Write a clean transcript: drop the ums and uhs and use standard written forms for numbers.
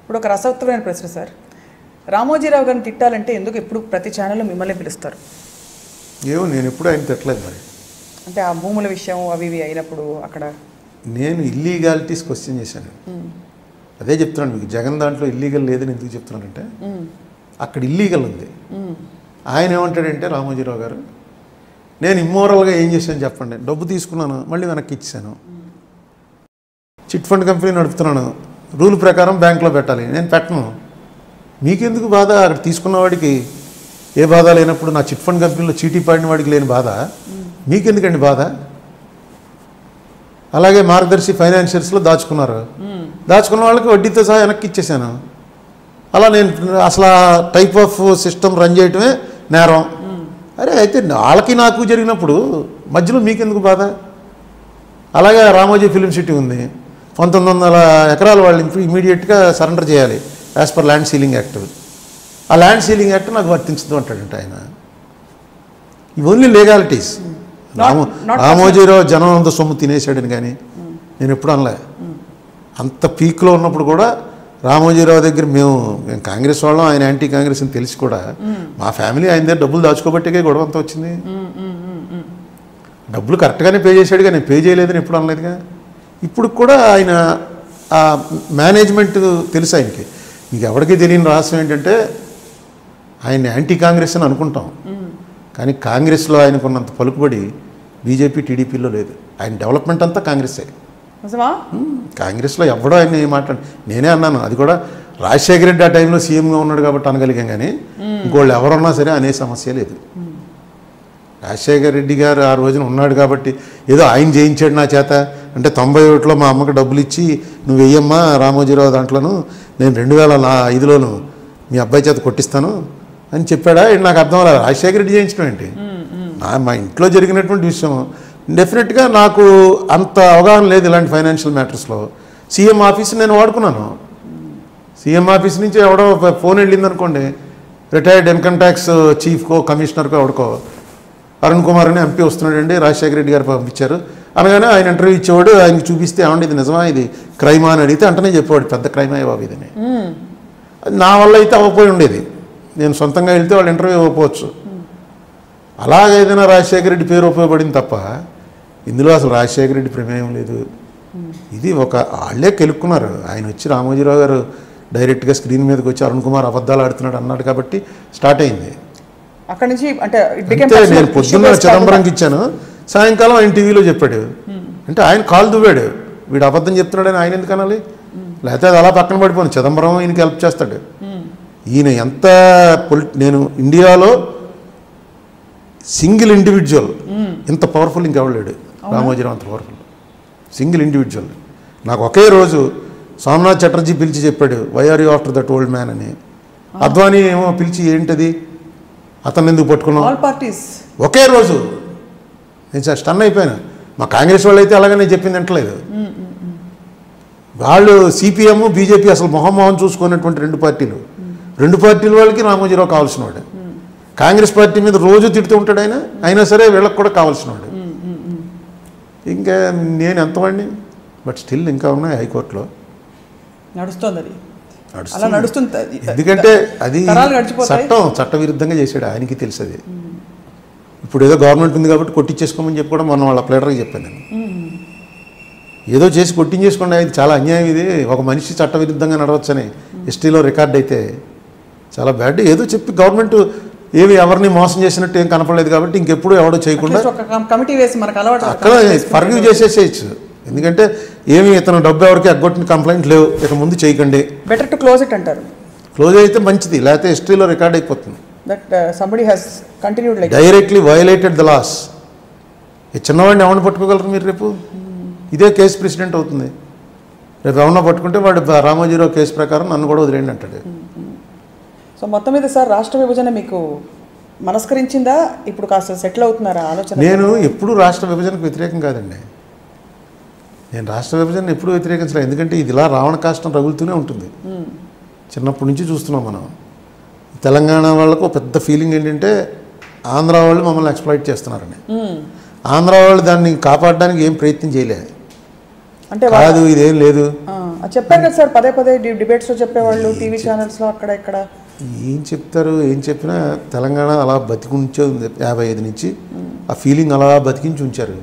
ఇప్పుడు ఒక రసవత్తమైన ప్రశ్న సార్, రామోజీరావు గారిని తిట్టాలంటే ఎందుకు ఎప్పుడు ప్రతి ఛానల్లో మిమ్మల్ని పిలుస్తారు? ఏమో నేను ఎప్పుడు ఆయన తిట్టలేదు మరి. అంటే ఆ భూముల విషయం అవి ఇవి అయినప్పుడు అక్కడ నేను ఇల్లీగాలిటీస్ క్వశ్చన్ చేశాను. అదే చెప్తున్నాను మీకు, జగన్ దాంట్లో ఇల్లీగల్ లేదని ఎందుకు చెప్తున్నానంటే అక్కడ ఇల్లీగల్ ఉంది. ఆయన ఏమంటాడంటే రామోజీరావు గారు, నేను ఇమ్మోరల్గా ఏం చేశాను చెప్పండి, డబ్బు తీసుకున్నాను మళ్ళీ వెనక్కి ఇచ్చాను, చిట్ ఫండ్ కంపెనీ నడుపుతున్నాను, రూల్ ప్రకారం బ్యాంకులో పెట్టాలి, నేను పెట్టను, మీకెందుకు బాధ? అక్కడ తీసుకున్న వాడికి ఏ బాధ లేనప్పుడు నా చిట్ ఫండ్ కంపెనీలో చీటీ పడిన వాడికి లేని బాధ మీకెందుకండి బాధ? అలాగే మార్గదర్శి ఫైనాన్షియల్స్లో దాచుకున్న వాళ్ళకి వడ్డీతో సహా వెనక్కి ఇచ్చేసాను. అలా నేను అసలు ఆ టైప్ ఆఫ్ సిస్టమ్ రన్ చేయటమే నేరం. అరే అయితే వాళ్ళకి నాకు జరిగినప్పుడు మధ్యలో మీకెందుకు బాధ? అలాగే రామోజీ ఫిలిం సిటీ ఉంది, 1900 ఎకరాలు వాళ్ళు ఇమీడియట్గా సరెండర్ చేయాలి as per land ceiling act. ఆ ల్యాండ్ సీలింగ్ యాక్ట్ నాకు వర్తించదు అంటాడంట ఆయన. ఇవి ఓన్లీ లీగాలిటీస్. రామోజీరావు జనం అంత సొమ్ము తినేసాడని కానీ నేను ఎప్పుడు అనలే. అంత పీక్లో ఉన్నప్పుడు కూడా రామోజీరావు దగ్గర మేము కాంగ్రెస్ వాళ్ళం, ఆయన యాంటీ కాంగ్రెస్ అని తెలిసి కూడా మా ఫ్యామిలీ ఆయన దగ్గర డబ్బులు దాచుకోబట్టే గొడవ అంతా వచ్చింది. డబ్బులు కరెక్ట్గానే పే చేశాడుగా, నేను పే చేయలేదని ఎప్పుడు అనలేదుగా. ఇప్పుడు కూడా ఆయన ఆ మేనేజ్మెంట్ తెలుసు ఆయనకి. మీకు ఎవరికి తెలియని రహస్యం ఏంటంటే ఆయన యాంటీ కాంగ్రెస్ అని అనుకుంటాం, కానీ కాంగ్రెస్లో ఆయనకున్నంత పలుకుబడి బీజేపీ టీడీపీలో లేదు. ఆయన డెవలప్మెంట్ అంతా కాంగ్రెస్సే. కాంగ్రెస్లో ఎవడో ఆయన మాట్లాడు, నేనే అన్నాను, అది కూడా రాజశేఖర రెడ్డి ఆ టైంలో సీఎంగా ఉన్నాడు కాబట్టి అనగలిగాం, కానీ ఇంకోళ్ళు ఎవరున్నా సరే అనే సమస్య లేదు. రాజశేఖర రెడ్డి గారు ఆ రోజున ఉన్నాడు కాబట్టి ఏదో ఆయన చేయించాడు నా చేత అంటే 91లో మా అమ్మకి డబ్బులు ఇచ్చి నువ్వు వెయ్యమ్మా రామోజీరావు దాంట్లోను, నేను 2005లోను మీ అబ్బాయి చేత కొట్టిస్తాను అని చెప్పాడా? నాకు అర్థం అవ్వలేదు. రాజశేఖర రెడ్డి చేయించడం ఏంటి? మా ఇంట్లో జరిగినటువంటి విషయం. డెఫినెట్గా నాకు అంత అవగాహన లేదు ఇలాంటి ఫైనాన్షియల్ మ్యాటర్స్లో. సీఎం ఆఫీస్ నేను వాడుకున్నాను. సీఎం ఆఫీస్ నుంచి ఎవడో ఫోన్ వెళ్ళిందనుకోండి, రిటైర్డ్ ఇన్కమ్ ట్యాక్స్ చీఫ్కో కమిషనర్కో ఎవడికో, అరుణ్ కుమార్ అని ఎంపీ వస్తున్నాడండి, రాజశేఖర రెడ్డి గారు పంపించారు అనగానే ఆయన ఇంటర్వ్యూ ఇచ్చేవాడు. ఆయనకి చూపిస్తే ఏమండి ఇది నిజమా, ఇది క్రైమా అని అడిగితే అంటనే చెప్పేవాడు, పెద్ద క్రైమా బాబు ఇదని. నా వల్ల అయితే అవ్వపోయి ఉండేది, నేను సొంతంగా వెళ్తే వాళ్ళు ఇంటర్వ్యూ ఇవ్వకపోవచ్చు. అలాగేదైనా రాజశేఖర రెడ్డి పేరు ఉపయోగపడింది తప్ప ఇందులో అసలు రాజశేఖర రెడ్డి ప్రమేయం లేదు. ఇది ఒక వాళ్ళే కెలుక్కున్నారు. ఆయన వచ్చి రామోజీరావు గారు డైరెక్ట్గా స్క్రీన్ మీదకి వచ్చి అరుణ్ కుమార్ అబద్ధాలు ఆడుతున్నాడు అన్నాడు కాబట్టి స్టార్ట్ అయింది. అక్కడి నుంచి అంటే నేను పొద్దున్న చిదంబరంకి ఇచ్చాను, సాయంకాలం ఆయన టీవీలో చెప్పాడు. అంటే ఆయన కాలు దువ్వాడు, వీడు అబద్ధం చెప్తున్నాడని ఆయన ఎందుకు అనాలి? లేకపోతే అది అలా పక్కన పడిపోను, చిదంబరం ఈయనకి హెల్ప్ చేస్తాడు. ఈయన ఎంత నేను ఇండియాలో సింగిల్ ఇండివిజువల్ ఇంత పవర్ఫుల్ ఇంకెవడు లేడు. రామోజీరావు అంత పవర్ఫుల్ సింగిల్ ఇండివిజువల్. నాకు ఒకే రోజు సోమనాథ్ చటర్జీ పిలిచి చెప్పాడు, why are you after that old man అని. అద్వానీ ఏమో పిలిచి ఏంటది అతను ఎందుకు పట్టుకున్నాం, ఒకే రోజు. నేను సార్ స్టన్ అయిపోయాను. మా కాంగ్రెస్ వాళ్ళు అయితే అలాగనే చెప్పింది అంటలేదు. వాళ్ళు సిపిఎం బీజేపీ అసలు మొహం చూసుకున్నటువంటి రెండు పార్టీల వాళ్ళకి రామోజీరావు కావాల్సిన వాడు. కాంగ్రెస్ పార్టీ మీద రోజు తిడుతూ ఉంటాడు ఆయన, అయినా సరే వీళ్ళకి కూడా కావాల్సిన వాడు. ఇంకా నేను ఎంతవాడిని, బట్ స్టిల్ ఇంకా ఉన్నాయి హైకోర్టులో నడుస్తుంది. ఎందుకంటే అది చట్టవిరుద్ధంగా చేశాడు, ఆయనకి తెలుసు అది. ఇప్పుడు ఏదో గవర్నమెంట్ ఉంది కాబట్టి కొట్టించేసుకోమని చెప్పి కూడా మొన్న వాళ్ళ ప్లేడర్కి చెప్పాను నేను. ఏదో చేసి కొట్టించేసుకోండి, అది చాలా అన్యాయం. ఇది ఒక మనిషి చట్టవిరుద్ధంగా నడవచ్చని హిస్టరీలో రికార్డ్ అయితే చాలా బ్యాడ్. ఏదో చెప్పి గవర్నమెంట్ ఏమి ఎవరిని మోసం చేసినట్టు ఏం కనపడలేదు కాబట్టి ఇంకెప్పుడు ఎవడో చేయకుండా అక్కడ ఫర్గివ్ చేసేసేయచ్చు. ఎందుకంటే ఏమి ఇతను డబ్బు ఎవరికి ఎగ్గొట్టిన కంప్లైంట్ లేవు, ఇక ముందు చేయకండి, బెటర్ టు క్లోజ్ ఇట్ అంటారు. క్లోజ్ అయితే మంచిది, లేకపోతే హిస్టరీలో రికార్డ్ అయిపోతుంది. Directly violated the laws. ఈ చిన్నవాడిని ఎవరిని పట్టుకోగలరు మీరు? రేపు ఇదే కేసు ప్రెసిడెంట్ అవుతుంది. రేపు ఎవరన్నా పట్టుకుంటే వాడు రామోజీరావు కేసు ప్రకారం నన్ను కూడా వదిలేండి అంటాడు. సో మొత్తం మీద సార్ రాష్ట్ర విభజన మీకు మనస్కరించిందా? ఇప్పుడు కాస్త సెటిల్ అవుతున్నారా ఆలోచన? నేను ఎప్పుడు రాష్ట్ర విభజనకు వ్యతిరేకం కాదండి. నేను రాష్ట్ర విభజన ఎప్పుడూ వ్యతిరేకించలేదు. ఎందుకంటే ఇది ఇలా రావణ కాష్టం రగులుతూనే ఉంటుంది. చిన్నప్పటి నుంచి చూస్తున్నాం మనం. తెలంగాణ వాళ్ళకు పెద్ద ఫీలింగ్ ఏంటంటే ఆంధ్ర వాళ్ళు మమ్మల్ని ఎక్స్ప్లాయిట్ చేస్తున్నారని. ఆంధ్ర వాళ్ళు దాన్ని కాపాడడానికి ఏం ప్రయత్నం చేయలేదు. అంటే కాదు ఇదేం లేదు, చెప్పారు కదా సార్, పదే పదే డిబేట్స్లో చెప్పేవాళ్ళు, టీవీ ఛానల్స్లో అక్కడ ఇక్కడ. ఏం చెప్తారు, ఏం చెప్పినా తెలంగాణ అలా బతికించే 55 నుంచి ఆ ఫీలింగ్ అలా బతికించి ఉంచారు.